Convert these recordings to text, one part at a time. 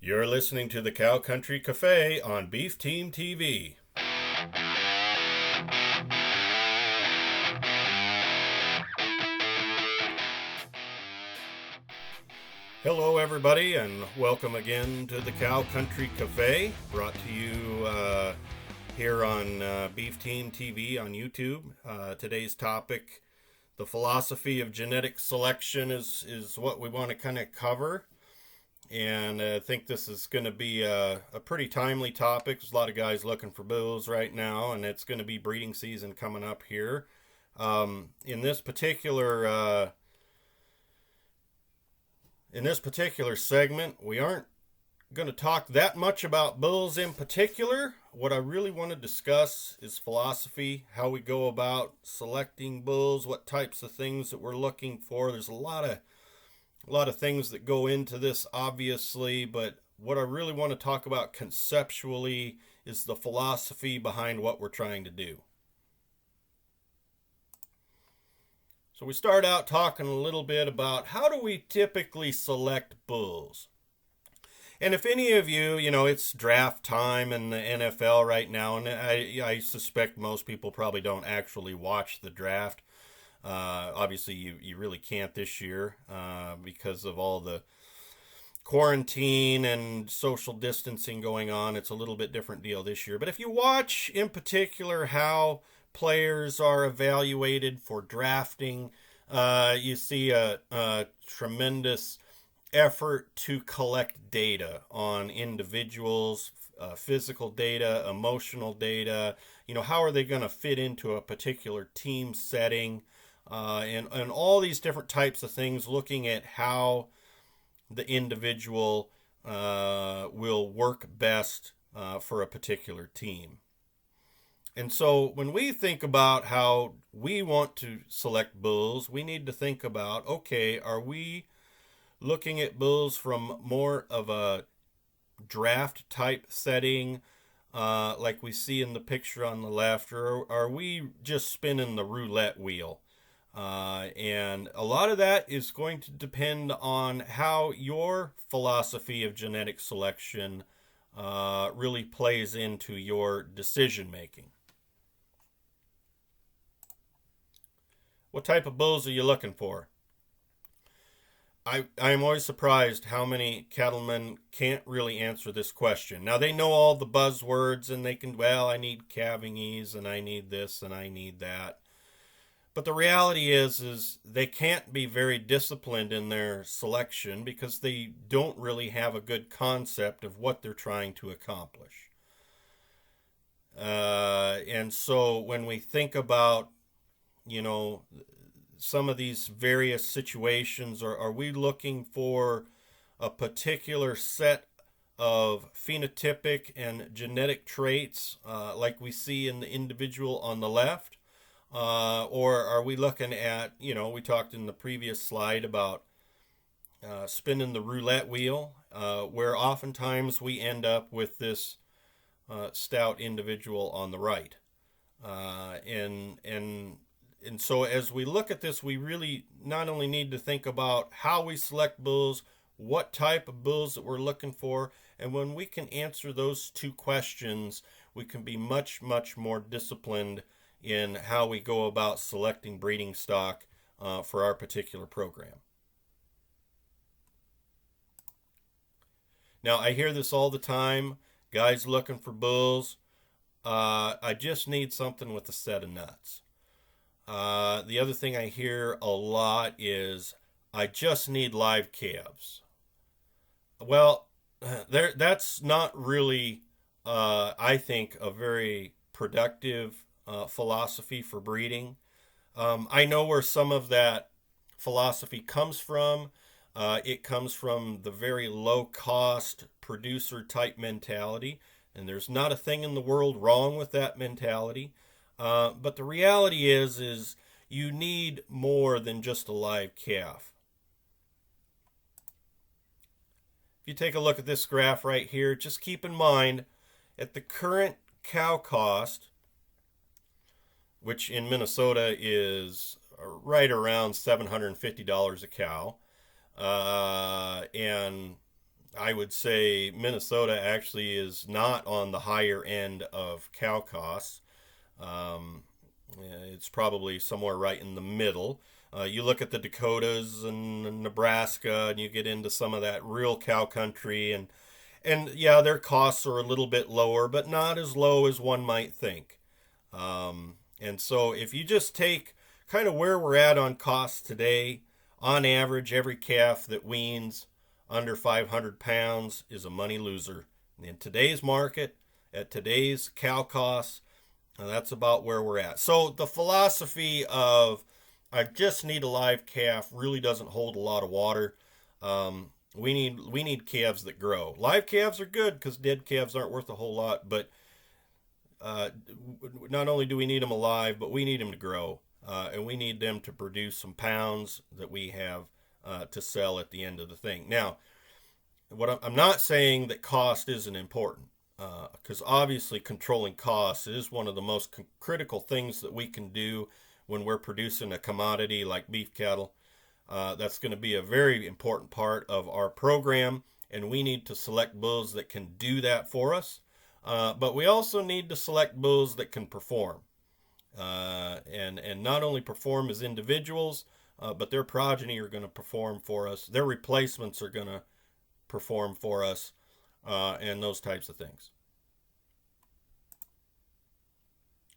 You're listening to the Cow Country Cafe on Beef Team TV. Hello, everybody, and welcome again to the Cow Country Cafe, brought to you here on Beef Team TV on YouTube. Today's topic, the philosophy of genetic selection, is what we want to kind of cover. And I think this is going to be a pretty timely topic. There's a lot of guys looking for bulls right now, and it's going to be breeding season coming up here. In this particular segment, we aren't going to talk that much about bulls in particular. What I really want to discuss is philosophy, how we go about selecting bulls, what types of things that we're looking for. There's a lot of things that go into this, obviously, but what I really want to talk about conceptually is the philosophy behind what we're trying to do. So we start out talking a little bit about how do we typically select bulls. And if any of you, it's draft time in the NFL right now, and I suspect most people probably don't actually watch the draft. Obviously, you really can't this year because of all the quarantine and social distancing going on. It's a little bit different deal this year. But if you watch in particular how players are evaluated for drafting, you see a tremendous effort to collect data on individuals, physical data, emotional data. How are they going to fit into a particular team setting? And all these different types of things, looking at how the individual will work best for a particular team. And so when we think about how we want to select bulls, we need to think about, okay, are we looking at bulls from more of a draft type setting, like we see in the picture on the left, or are we just spinning the roulette wheel? And a lot of that is going to depend on how your philosophy of genetic selection really plays into your decision making. What type of bulls are you looking for? I'm always surprised how many cattlemen can't really answer this question. Now, they know all the buzzwords, and they can, I need calving ease, and I need this, and I need that. But the reality is they can't be very disciplined in their selection because they don't really have a good concept of what they're trying to accomplish. And so when we think about, some of these various situations, are we looking for a particular set of phenotypic and genetic traits like we see in the individual on the left? Or are we looking at, we talked in the previous slide about spinning the roulette wheel, where oftentimes we end up with this stout individual on the right. And so as we look at this, we really not only need to think about how we select bulls, what type of bulls that we're looking for, and when we can answer those two questions, we can be much, much more disciplined in how we go about selecting breeding stock for our particular program. Now, I hear this all the time, guys looking for bulls. I just need something with a set of nuts. The other thing I hear a lot is, I just need live calves. Well, that's not really, I think, a very productive philosophy for breeding. I know where some of that philosophy comes from. It comes from the very low-cost producer type mentality, and there's not a thing in the world wrong with that mentality. But the reality is you need more than just a live calf. If you take a look at this graph right here, just keep in mind, at the current cow cost, which in Minnesota is right around $750 a cow, and I would say Minnesota actually is not on the higher end of cow costs. Um, it's probably somewhere right in the middle. You look at the Dakotas and Nebraska, and you get into some of that real cow country, and yeah, their costs are a little bit lower, but not as low as one might think. And so if you just take kind of where we're at on costs today, on average, every calf that weans under 500 pounds is a money loser. In today's market, at today's cow costs, that's about where we're at. So the philosophy of I just need a live calf really doesn't hold a lot of water. We need calves that grow. Live calves are good because dead calves aren't worth a whole lot. But uh, not only do we need them alive, but we need them to grow, and we need them to produce some pounds that we have to sell at the end of the thing. Now, what I'm not saying that cost isn't important, because obviously controlling costs is one of the most critical things that we can do when we're producing a commodity like beef cattle. That's going to be a very important part of our program, and we need to select bulls that can do that for us. But we also need to select bulls that can perform, and not only perform as individuals, but their progeny are going to perform for us. Their replacements are going to perform for us, and those types of things.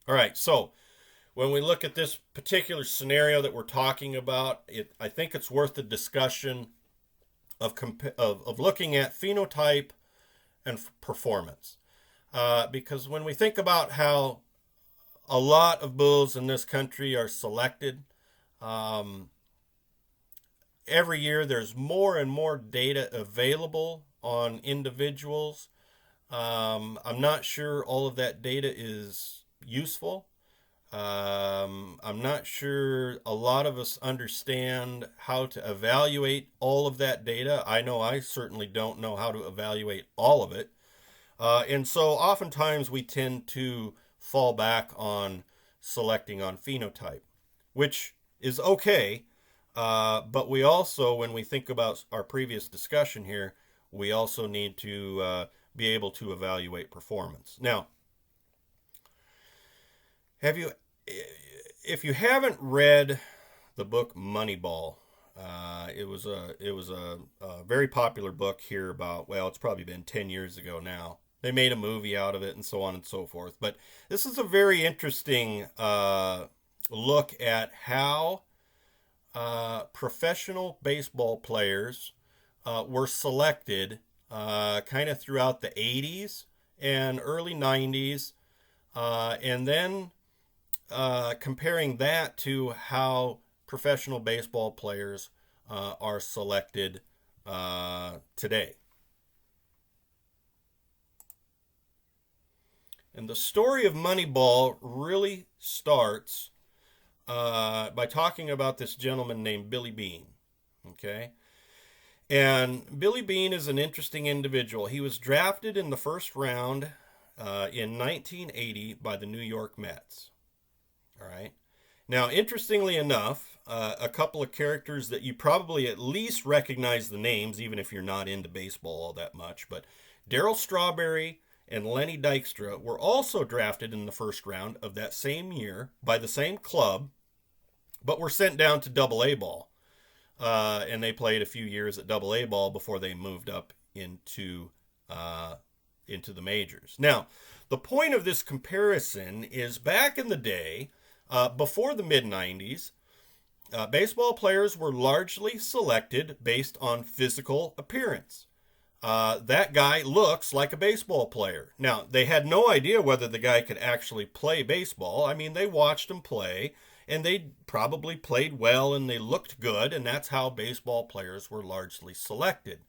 All right, so when we look at this particular scenario that we're talking about, I think it's worth the discussion of looking at phenotype and performance. Because when we think about how a lot of bulls in this country are selected, every year there's more and more data available on individuals. I'm not sure all of that data is useful. I'm not sure a lot of us understand how to evaluate all of that data. I know I certainly don't know how to evaluate all of it. And so oftentimes we tend to fall back on selecting on phenotype, which is okay. But we also, when we think about our previous discussion here, we also need to be able to evaluate performance. Now, if you haven't read the book Moneyball, it was a very popular book here about, well, it's probably been 10 years ago now. They made a movie out of it and so on and so forth. But this is a very interesting look at how professional baseball players were selected kind of throughout the 80s and early 90s, and then comparing that to how professional baseball players are selected today. And the story of Moneyball really starts by talking about this gentleman named Billy Beane. Okay? And Billy Beane is an interesting individual. He was drafted in the first round in 1980 by the New York Mets. All right. Now, interestingly enough, a couple of characters that you probably at least recognize the names, even if you're not into baseball all that much, but Darryl Strawberry and Lenny Dykstra were also drafted in the first round of that same year by the same club, but were sent down to Double-A ball. And they played a few years at Double-A ball before they moved up into the majors. Now, the point of this comparison is back in the day, before the mid-90s, baseball players were largely selected based on physical appearance. That guy looks like a baseball player. Now, they had no idea whether the guy could actually play baseball. I mean, they watched him play, and they probably played well, and they looked good, and that's how baseball players were largely selected.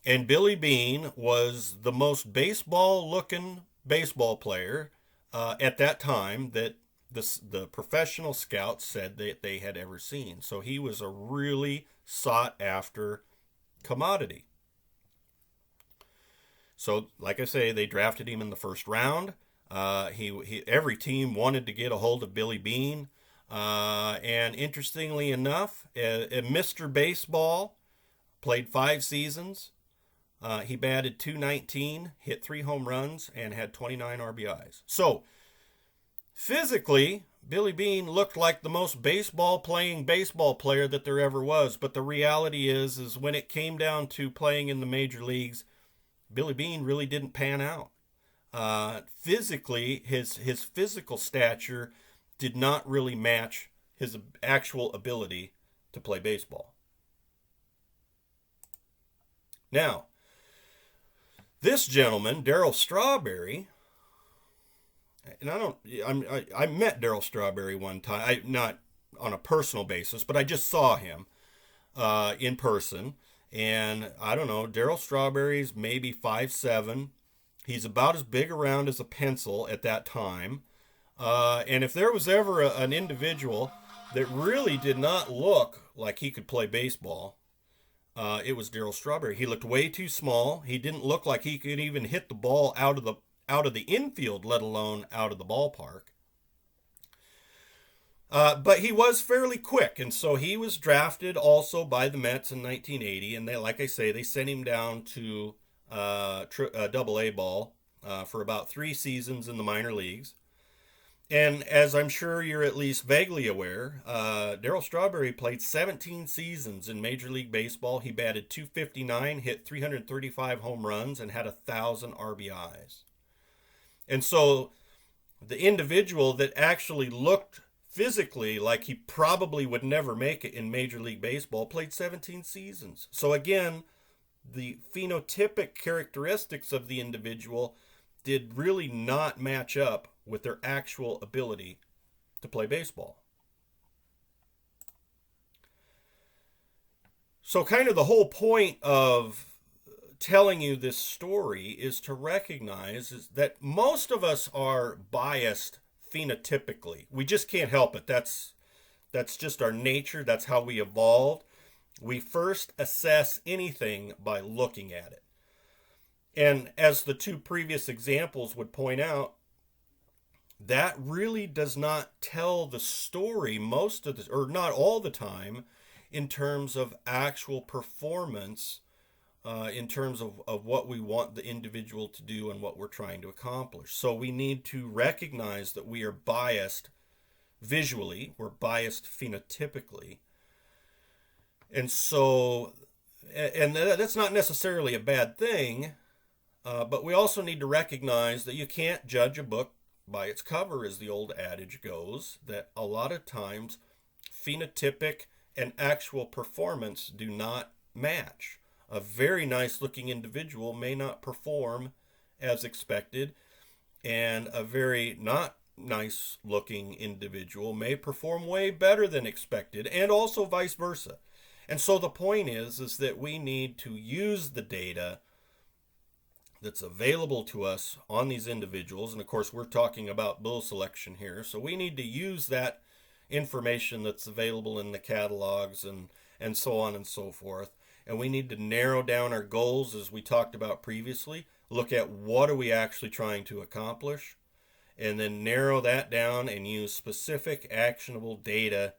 And Billy Beane was the most baseball-looking baseball player at that time that the professional scouts said that they had ever seen. So he was a really sought-after commodity. So, like I say, they drafted him in the first round. Every team wanted to get a hold of Billy Beane. And interestingly enough, Mr. Baseball played 5 seasons, He batted .219, hit 3 home runs, and had 29 RBIs. So, physically, Billy Beane looked like the most baseball-playing baseball player that there ever was. But the reality is when it came down to playing in the major leagues, Billy Beane really didn't pan out. Physically, his physical stature did not really match his actual ability to play baseball. Now, this gentleman, Darryl Strawberry, and I met Darryl Strawberry one time, not on a personal basis, but I just saw him in person. And I don't know, Darryl Strawberry's maybe 5'7". He's about as big around as a pencil at that time. And if there was ever an individual that really did not look like he could play baseball, it was Darryl Strawberry. He looked way too small. He didn't look like he could even hit the ball out of the infield, let alone out of the ballpark. But he was fairly quick, and so he was drafted also by the Mets in 1980. And they, like I say, they sent him down to Double-A ball for about 3 seasons in the minor leagues. And as I'm sure you're at least vaguely aware, Darryl Strawberry played 17 seasons in Major League Baseball. He batted .259, hit 335 home runs, and had 1,000 RBIs. And so the individual that actually looked physically like he probably would never make it in Major League Baseball played 17 seasons. So again, the phenotypic characteristics of the individual did really not match up with their actual ability to play baseball. So kind of the whole point of telling you this story is to recognize is that most of us are biased phenotypically. We just can't help it. That's just our nature. That's how we evolved. We first assess anything by looking at it. And as the 2 previous examples would point out, that really does not tell the story most of the, or not all the time, in terms of actual performance, in terms of what we want the individual to do and what we're trying to accomplish. So we need to recognize that we are biased visually, we're biased phenotypically. And so, and that's not necessarily a bad thing, but we also need to recognize that you can't judge a book by its cover, as the old adage goes, that a lot of times phenotypic and actual performance do not match. A very nice looking individual may not perform as expected, and a very not nice looking individual may perform way better than expected, and also vice versa. And so the point is that we need to use the data that's available to us on these individuals. And of course, we're talking about bull selection here. So we need to use that information that's available in the catalogs and so on and so forth. And we need to narrow down our goals, as we talked about previously. Look at what are we actually trying to accomplish, and then narrow that down and use specific actionable data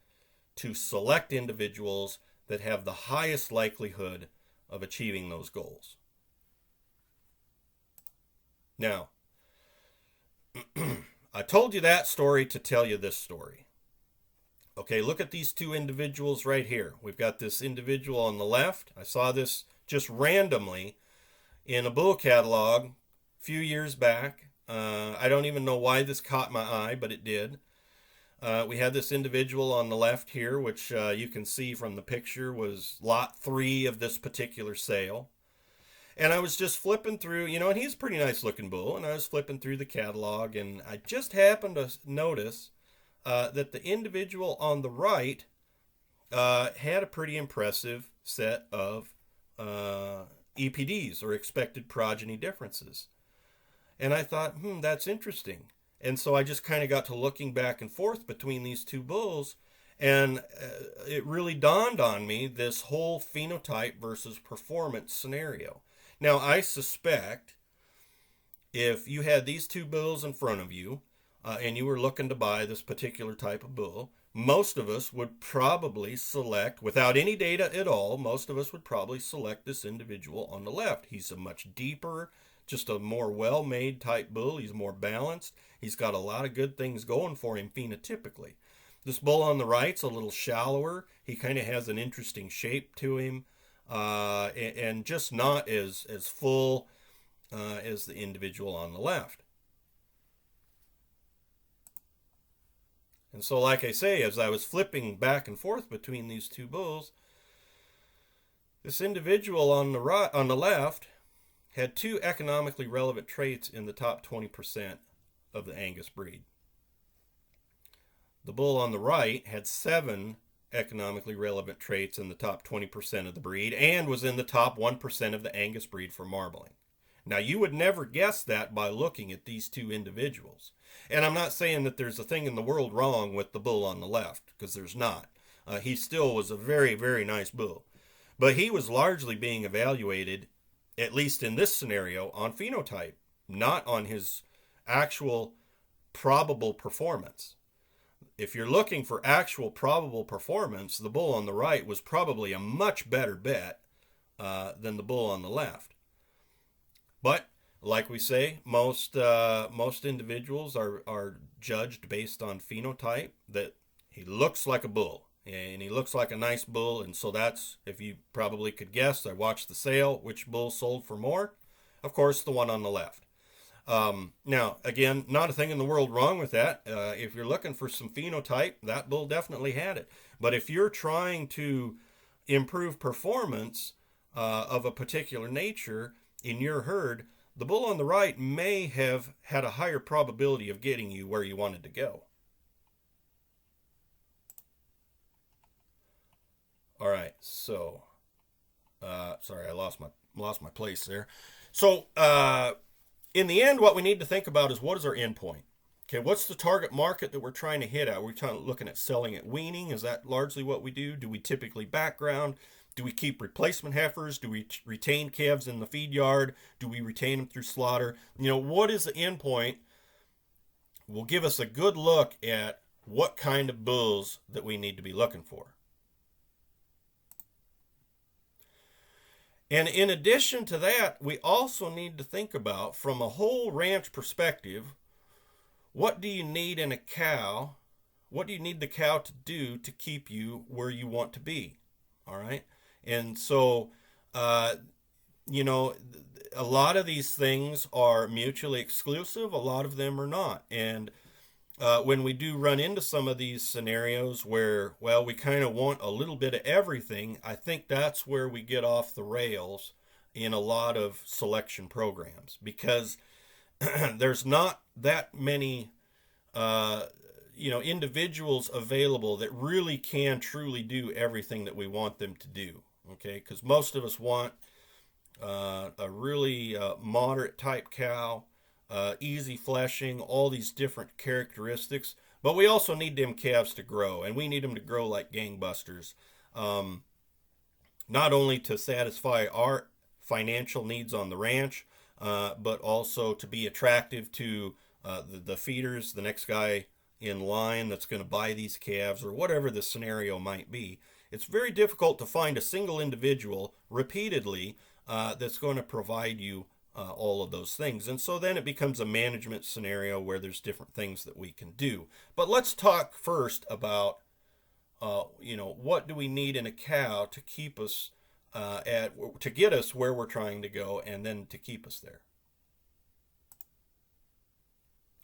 to select individuals that have the highest likelihood of achieving those goals. Now, I told you that story to tell you this story. Okay, look at these 2 individuals right here. We've got this individual on the left. I saw this just randomly in a bull catalog a few years back. I don't even know why this caught my eye, but it did. We had this individual on the left here, which you can see from the picture was lot 3 of this particular sale. And I was just flipping through, and he's a pretty nice looking bull, and I was flipping through the catalog, and I just happened to notice that the individual on the right had a pretty impressive set of EPDs, or expected progeny differences. And I thought, that's interesting. And so I just kind of got to looking back and forth between these 2 bulls, and it really dawned on me this whole phenotype versus performance scenario. Now, I suspect if you had these 2 bulls in front of you and you were looking to buy this particular type of bull, most of us would probably select, without any data at all, most of us would probably select this individual on the left. He's a much deeper, just a more well-made type bull. He's more balanced. He's got a lot of good things going for him phenotypically. This bull on the right's a little shallower. He kind of has an interesting shape to him, and just not as full as the individual on the left. And so, like I say, as I was flipping back and forth between these two bulls, this individual on the left had 2 economically relevant traits in the top 20% of the Angus breed. The bull on the right had 7 economically relevant traits in the top 20% of the breed and was in the top 1% of the Angus breed for marbling. Now, you would never guess that by looking at these 2 individuals. And I'm not saying that there's a thing in the world wrong with the bull on the left, because there's not. He still was a very, very nice bull. But he was largely being evaluated, at least in this scenario, on phenotype, not on his actual probable performance. If you're looking for actual probable performance, the bull on the right was probably a much better bet than the bull on the left. But like we say, most individuals are judged based on phenotype, that he looks like a bull and he looks like a nice bull. And so that's, if you probably could guess, I watched the sale, which bull sold for more? Of course, the one on the left. Now, again, not a thing in the world wrong with that. If you're looking for some phenotype, that bull definitely had it. But if you're trying to improve performance of a particular nature in your herd, the bull on the right may have had a higher probability of getting you where you wanted to go. All right, so sorry, I lost my place there. So in the end, what we need to think about is, what is our endpoint? Okay, what's the target market that we're trying to hit at? We're looking at selling at weaning. Is that largely what we do? Do we typically background? Do we keep replacement heifers? Do we retain calves in the feed yard? Do we retain them through slaughter? You know, what is the endpoint? Will give us a good look at what kind of bulls that we need to be looking for. And in addition to that, we also need to think about, from a whole ranch perspective, what do you need in a cow? What do you need the cow to do to keep you where you want to be? All right. And so, you know, a lot of these things are mutually exclusive. A lot of them are not. And when we do run into some of these scenarios where, well, we kind of want a little bit of everything, I think that's where we get off the rails in a lot of selection programs, because there's not that many you know, individuals available that really can truly do everything that we want them to do. Okay, because most of us want a really moderate type cow, easy fleshing, all these different characteristics. But we also need them calves to grow, and we need them to grow like gangbusters. Not only to satisfy our financial needs on the ranch, but also to be attractive to the feeders, the next guy in line that's going to buy these calves, or whatever the scenario might be. It's very difficult to find a single individual repeatedly that's going to provide you all of those things. And so then it becomes a management scenario where there's different things that we can do. But let's talk first about, you know, what do we need in a cow to keep us to get us where we're trying to go, and then to keep us there.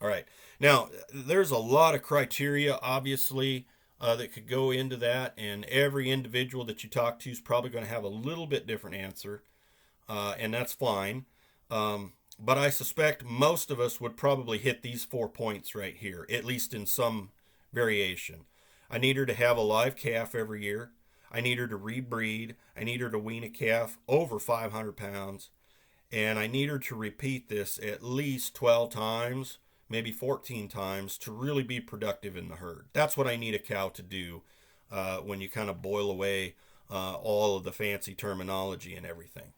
All right. Now, there's a lot of criteria, obviously, that could go into that, and every individual that you talk to is probably going to have a little bit different answer, and that's fine. But I suspect most of us would probably hit these 4 points right here, at least in some variation. I need her to have a live calf every year. I need her to rebreed. I need her to wean a calf over 500 pounds. And I need her to repeat this at least 12 times, maybe 14 times, to really be productive in the herd. That's what I need a cow to do when you kind of boil away all of the fancy terminology and everything.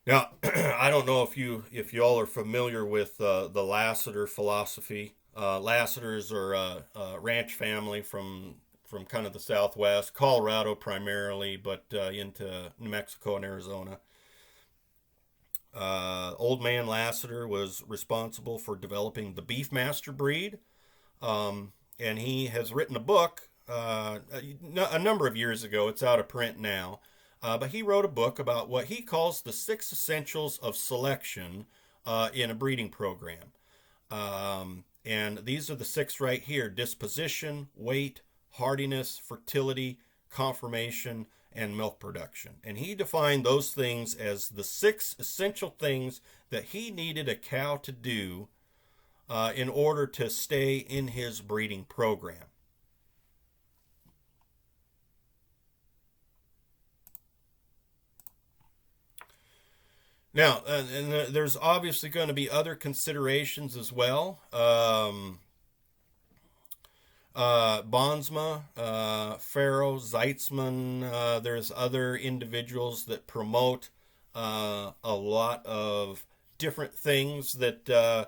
Now, I don't know if y'all are familiar with the Lassiter philosophy. Lassiters are a ranch family from kind of the Southwest, Colorado primarily, but into New Mexico and Arizona. Old man Lassiter was responsible for developing the Beefmaster breed, and he has written a book a number of years ago. It's out of print now, but he wrote a book about what he calls the 6 essentials of selection in a breeding program. And these are the 6 right here: disposition, weight, hardiness, fertility, conformation, and milk production. And he defined those things as the 6 essential things that he needed a cow to do in order to stay in his breeding program. Now, and there's obviously going to be other considerations as well. Bonsma, Farrow, Zeitzman. There's other individuals that promote a lot of different things that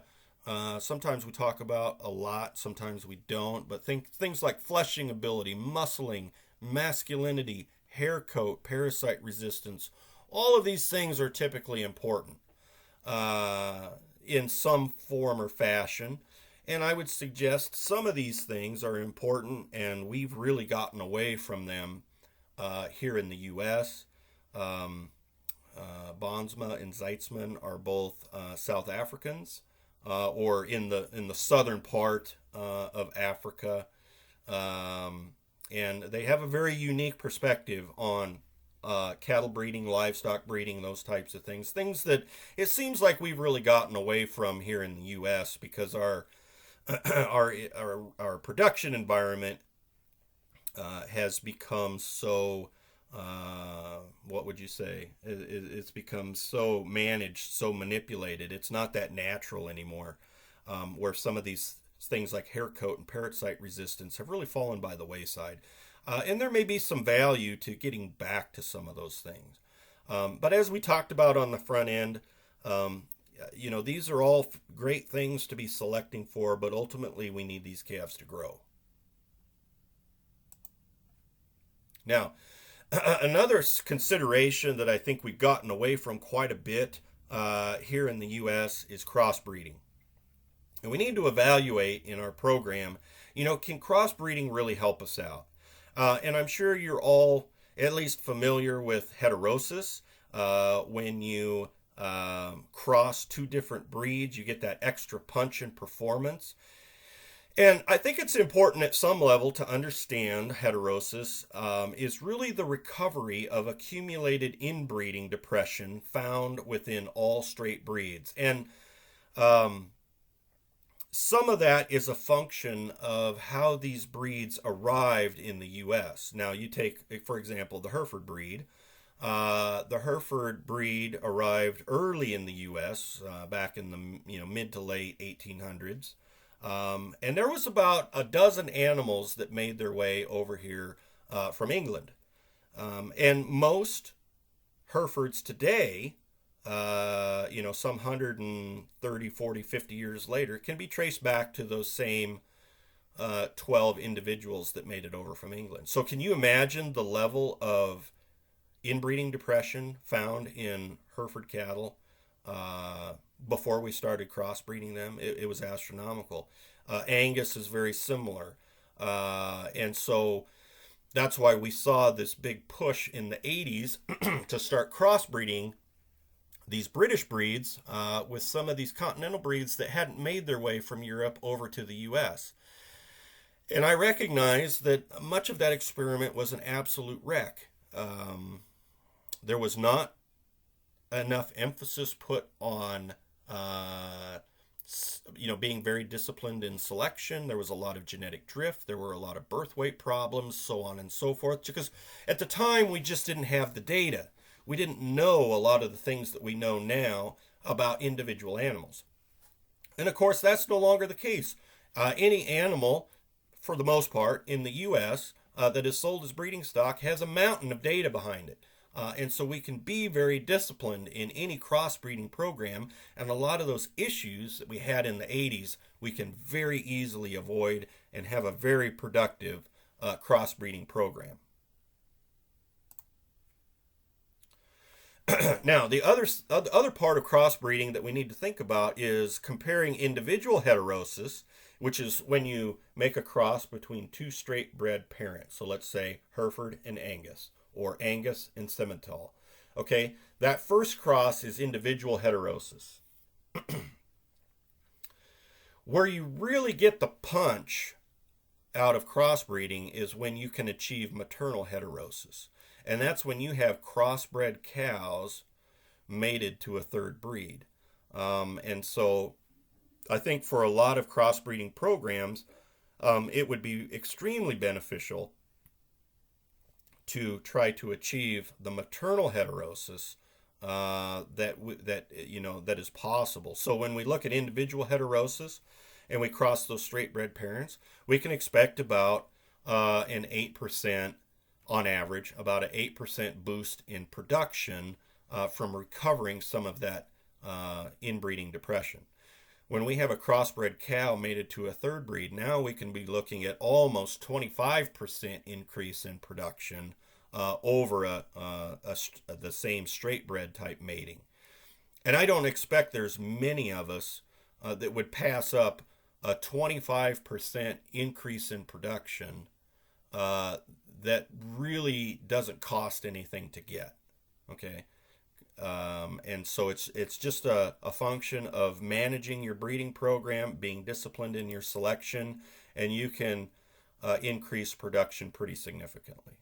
sometimes we talk about a lot, sometimes we don't. But things like fleshing ability, muscling, masculinity, hair coat, parasite resistance. All of these things are typically important in some form or fashion. And I would suggest some of these things are important, and we've really gotten away from them here in the U.S. Bonsma and Zeitzman are both South Africans, or in the southern part of Africa, and they have a very unique perspective on cattle breeding, livestock breeding, those types of things. Things that it seems like we've really gotten away from here in the U.S. because our our production environment has become so what would you say? It's become so managed, so manipulated. It's not that natural anymore. Where some of these things like hair coat and parasite resistance have really fallen by the wayside. And there may be some value to getting back to some of those things. But as we talked about on the front end, these are all great things to be selecting for, but ultimately we need these calves to grow. Now, another consideration that I think we've gotten away from quite a bit here in the U.S. is crossbreeding. And we need to evaluate in our program, can crossbreeding really help us out? And I'm sure you're all at least familiar with heterosis. When you cross 2 different breeds, you get that extra punch in performance. And I think it's important at some level to understand heterosis is really the recovery of accumulated inbreeding depression found within all straight breeds. And some of that is a function of how these breeds arrived in the U.S. Now, you take, for example, the Hereford breed. The Hereford breed arrived early in the U.S. Back in the mid to late 1800s, and there was about a dozen animals that made their way over here from England, and most Herefords today, some 130, 40, 50 years later, can be traced back to those same 12 individuals that made it over from England. So can you imagine the level of inbreeding depression found in Hereford cattle before we started crossbreeding them? It was astronomical. Angus is very similar. And so that's why we saw this big push in the 80s to start crossbreeding these British breeds with some of these continental breeds that hadn't made their way from Europe over to the U.S. And I recognize that much of that experiment was an absolute wreck. There was not enough emphasis put on being very disciplined in selection. There was a lot of genetic drift. There were a lot of birth weight problems, so on and so forth, because at the time we just didn't have the data. We didn't know a lot of the things that we know now about individual animals. And of course, that's no longer the case. Any animal, for the most part, in the U.S. That is sold as breeding stock has a mountain of data behind it. And so we can be very disciplined in any crossbreeding program, and a lot of those issues that we had in the 80s, we can very easily avoid and have a very productive crossbreeding program. Now, the other part of crossbreeding that we need to think about is comparing individual heterosis, which is when you make a cross between two straight bred parents. So let's say Hereford and Angus, or Angus and Simmental. Okay, that first cross is individual heterosis. Where you really get the punch out of crossbreeding is when you can achieve maternal heterosis. And that's when you have crossbred cows mated to a third breed. And so I think for a lot of crossbreeding programs, it would be extremely beneficial to try to achieve the maternal heterosis that is possible. So when we look at individual heterosis and we cross those straight bred parents, we can expect about an 8%, on average, about an 8% boost in production from recovering some of that inbreeding depression. When we have a crossbred cow mated to a third breed, now we can be looking at almost 25% increase in production over the same straight bred type mating. And I don't expect there's many of us that would pass up a 25% increase in production that really doesn't cost anything to get. Okay. And so it's just a function of managing your breeding program, being disciplined in your selection, and you can increase production pretty significantly.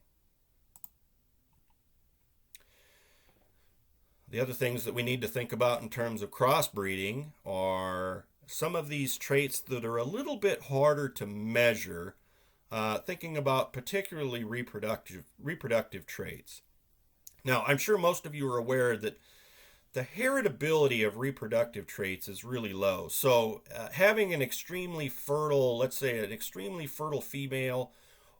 The other things that we need to think about in terms of crossbreeding are some of these traits that are a little bit harder to measure, thinking about particularly reproductive traits. Now, I'm sure most of you are aware that the heritability of reproductive traits is really low. So having an extremely fertile, let's say an extremely fertile female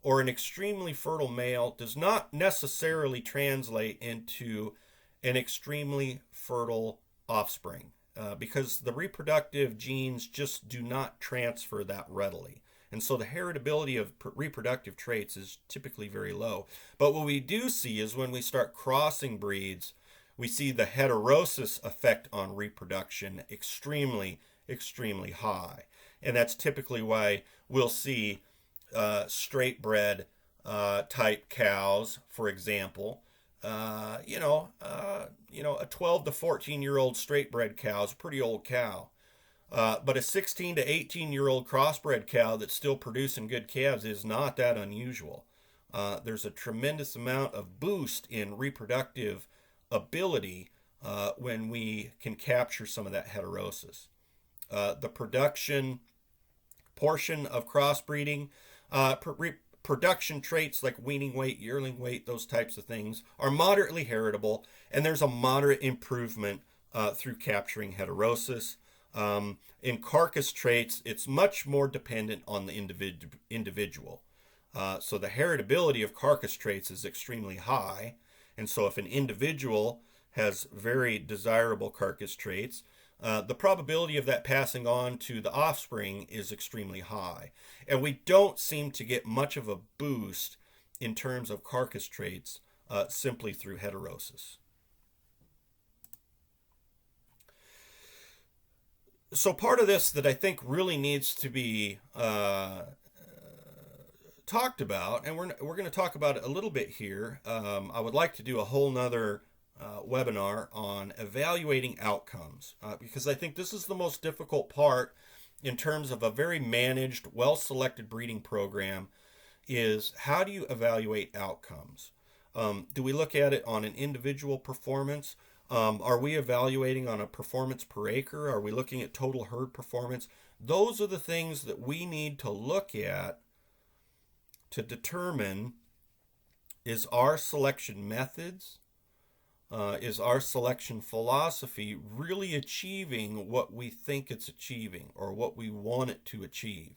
or an extremely fertile male does not necessarily translate into an extremely fertile offspring because the reproductive genes just do not transfer that readily. And so the heritability of reproductive traits is typically very low. But what we do see is when we start crossing breeds, we see the heterosis effect on reproduction extremely, extremely high. And that's typically why we'll see straight bred type cows, for example. A 12 to 14-year-old straight bred cow is a pretty old cow. But a 16 to 18-year-old crossbred cow that's still producing good calves is not that unusual. There's a tremendous amount of boost in reproductive ability when we can capture some of that heterosis. The production portion of crossbreeding, production traits like weaning weight, yearling weight, those types of things are moderately heritable, and there's a moderate improvement through capturing heterosis. In carcass traits, it's much more dependent on the individual. So the heritability of carcass traits is extremely high. And so if an individual has very desirable carcass traits, the probability of that passing on to the offspring is extremely high. And we don't seem to get much of a boost in terms of carcass traits simply through heterosis. So part of this that I think really needs to be talked about, and we're going to talk about it a little bit here. I would like to do a whole nother webinar on evaluating outcomes because I think this is the most difficult part in terms of a very managed, well-selected breeding program is how do you evaluate outcomes? Do we look at it on an individual performance? Are we evaluating on a performance per acre? Are we looking at total herd performance? Those are the things that we need to look at to determine, is our selection methods, is our selection philosophy really achieving what we think it's achieving or what we want it to achieve?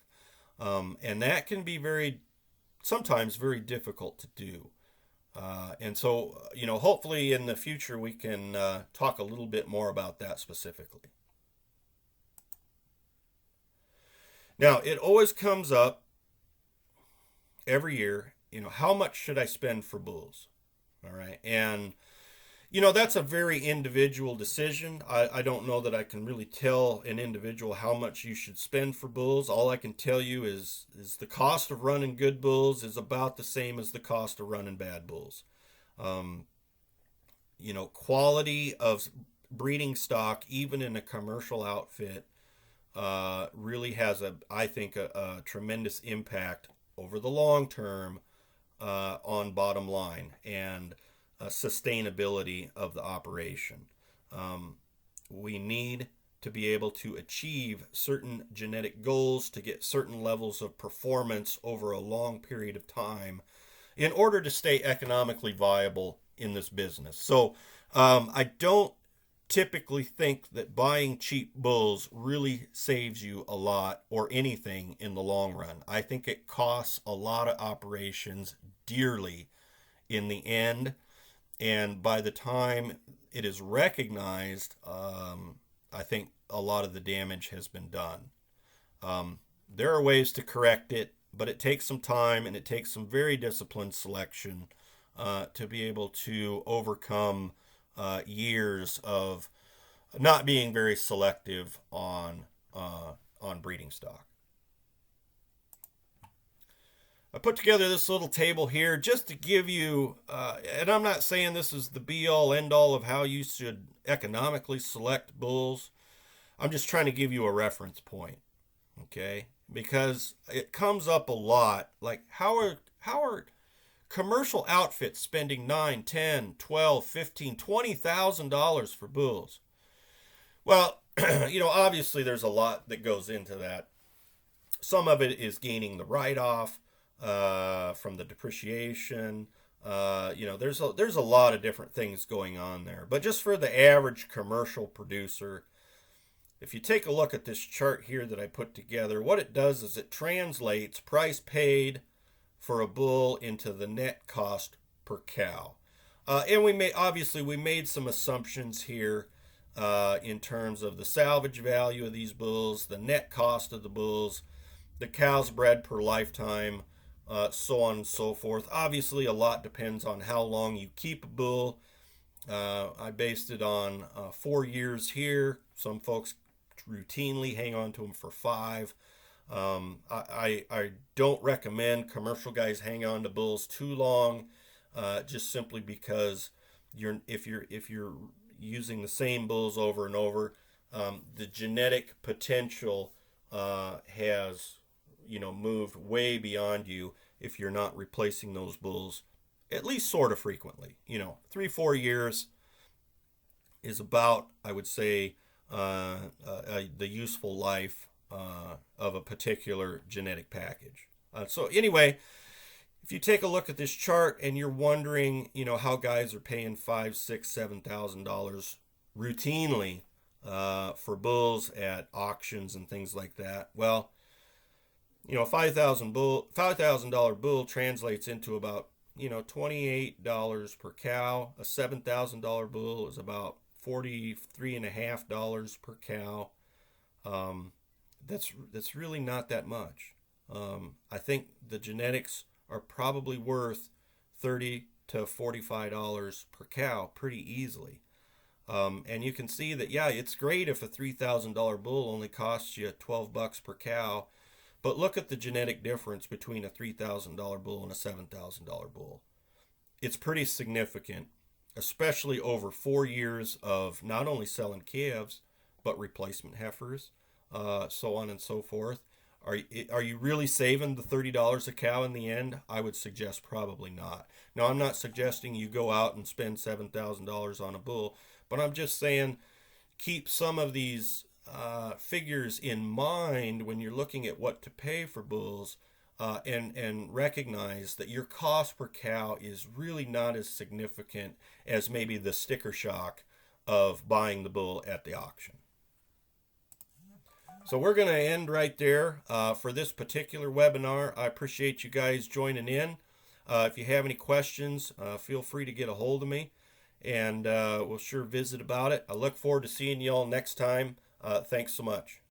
And that can be sometimes very difficult to do. And so, hopefully in the future we can talk a little bit more about that specifically. Now, it always comes up every year, how much should I spend for bulls? All right. And, that's a very individual decision. I don't know that I can really tell an individual how much you should spend for bulls. All I can tell you is the cost of running good bulls is about the same as the cost of running bad bulls. Um, Quality of breeding stock, even in a commercial outfit, really has I think, a tremendous impact over the long term on bottom line and sustainability of the operation. We need to be able to achieve certain genetic goals to get certain levels of performance over a long period of time in order to stay economically viable in this business. So I don't typically think that buying cheap bulls really saves you a lot or anything in the long run. I think it costs a lot of operations dearly in the end, and by the time it is recognized, I think a lot of the damage has been done. There are ways to correct it, but it takes some time and it takes some very disciplined selection to be able to overcome years of not being very selective on breeding stock. I put together this little table here just to give you, and I'm not saying this is the be-all, end-all of how you should economically select bulls. I'm just trying to give you a reference point, okay? Because it comes up a lot. Like, how are commercial outfits spending $9, $10, $12, $15, $20,000 for bulls? Well, obviously there's a lot that goes into that. Some of it is gaining the write-off from the depreciation. There's a lot of different things going on there. But just for the average commercial producer, if you take a look at this chart here that I put together, what it does is it translates price paid for a bull into the net cost per cow. And we made some assumptions here in terms of the salvage value of these bulls, the net cost of the bulls, the cows bred per lifetime, so on and so forth. Obviously, a lot depends on how long you keep a bull. I based it on 4 years here. Some folks routinely hang on to them for 5. I don't recommend commercial guys hang on to bulls too long, just simply because if you're using the same bulls over and over, the genetic potential has moved way beyond you if you're not replacing those bulls at least sort of frequently. 3-4 years is about, I would say, the useful life of a particular genetic package. So anyway, if you take a look at this chart and you're wondering, how guys are paying $5,000, $6,000, $7,000 routinely for bulls at auctions and things like that, well, a $5,000 bull translates into about $28 per cow. A $7,000 bull is about $43.50 per cow. That's really not that much. I think the genetics are probably worth $30 to $45 per cow pretty easily. And you can see that, yeah, it's great if a $3,000 bull only costs you $12 per cow, but look at the genetic difference between a $3,000 bull and a $7,000 bull. It's pretty significant, especially over 4 years of not only selling calves, but replacement heifers, so on and so forth. Are you really saving the $30 a cow in the end? I would suggest probably not. Now, I'm not suggesting you go out and spend $7,000 on a bull, but I'm just saying keep some of these figures in mind when you're looking at what to pay for bulls, and recognize that your cost per cow is really not as significant as maybe the sticker shock of buying the bull at the auction. So we're going to end right there for this particular webinar. I appreciate you guys joining in. If you have any questions, feel free to get a hold of me, and we'll sure visit about it. I look forward to seeing you all next time. Thanks so much.